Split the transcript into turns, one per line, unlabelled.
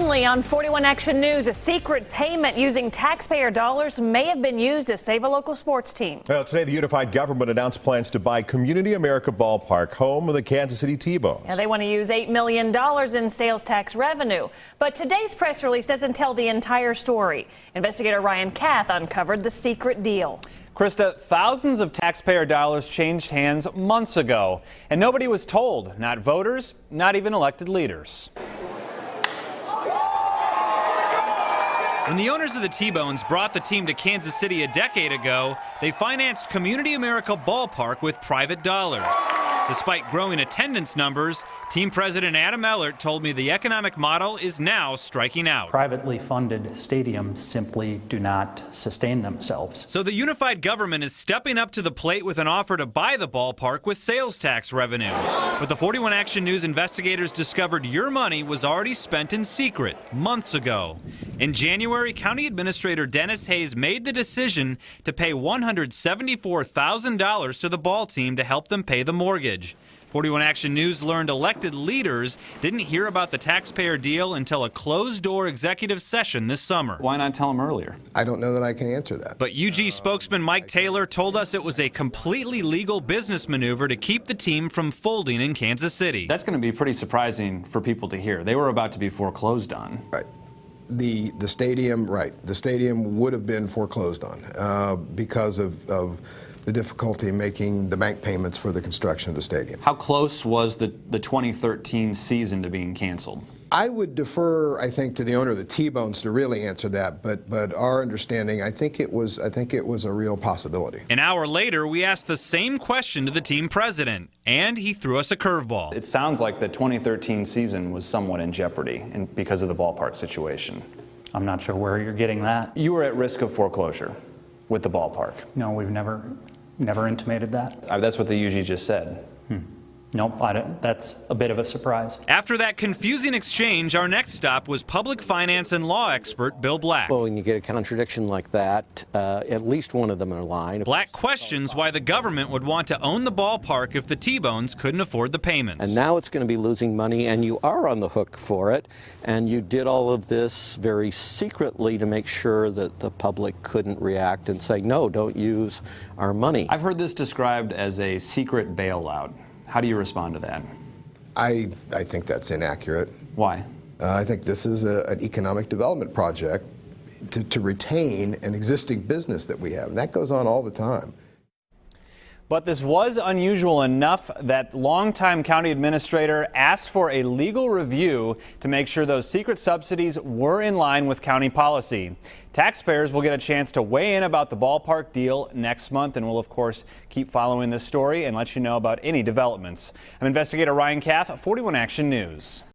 Only on 41 Action News, a secret payment using taxpayer dollars may have been used to save a local sports team.
Well, today, the unified government announced plans to buy Community America Ballpark, home of the Kansas City T-Bones.
Now, they want to use $8 million in sales tax revenue. But today's press release doesn't tell the entire story. Investigator Ryan Kath uncovered the secret deal.
Krista, thousands of taxpayer dollars changed hands months ago, and nobody was told, not voters, not even elected leaders. When the owners of the T-Bones brought the team to Kansas City a decade ago, they financed Community America Ballpark with private dollars. Despite growing attendance numbers, team president Adam Ellert told me the economic model is now striking out.
Privately funded stadiums simply do not sustain themselves.
So the unified government is stepping up to the plate with an offer to buy the ballpark with sales tax revenue. But the 41 Action News investigators discovered your money was already spent in secret months ago. In January, County Administrator Dennis Hayes made the decision to pay $174,000 to the ball team to help them pay the mortgage. 41 Action News learned elected leaders didn't hear about the taxpayer deal until a closed-door executive session this summer.
Why not tell them earlier?
I don't know that I can answer that.
But UG spokesman Mike Taylor told us it was a completely legal business maneuver to keep the team from folding in Kansas City.
That's going to be pretty surprising for people to hear. They were about to be foreclosed on.
Right. The stadium, right. The stadium would have been foreclosed on because of the difficulty in making the bank payments for the construction of the stadium.
How close was the 2013 season to being canceled?
I would defer, I think, to the owner of the T-Bones to really answer that, but our understanding, I think it was a real possibility.
An hour later, we asked the same question to the team president, and he threw us a curveball.
It sounds like the 2013 season was somewhat in jeopardy because of the ballpark situation.
I'm not sure where you're getting that.
You were at risk of foreclosure with the ballpark.
No, we've never intimated that.
That's what the UG just said.
Nope, that's a bit of a surprise.
After that confusing exchange, our next stop was public finance and law expert Bill Black.
Well, when you get a contradiction like that, at least one of them are lying.
Black questions why the government would want to own the ballpark if the T-Bones couldn't afford the payments.
And now it's going to be losing money, and you are on the hook for it. And you did all of this very secretly to make sure that the public couldn't react and say, no, don't use our money.
I've heard this described as a secret bailout. How do you respond to that?
I think that's inaccurate.
Why?
I think this is an economic development project to retain an existing business that we have, and that goes on all the time.
But this was unusual enough that longtime county administrator asked for a legal review to make sure those secret subsidies were in line with county policy. Taxpayers will get a chance to weigh in about the ballpark deal next month, and we'll, of course, keep following this story and let you know about any developments. I'm investigator Ryan Kath, 41 Action News.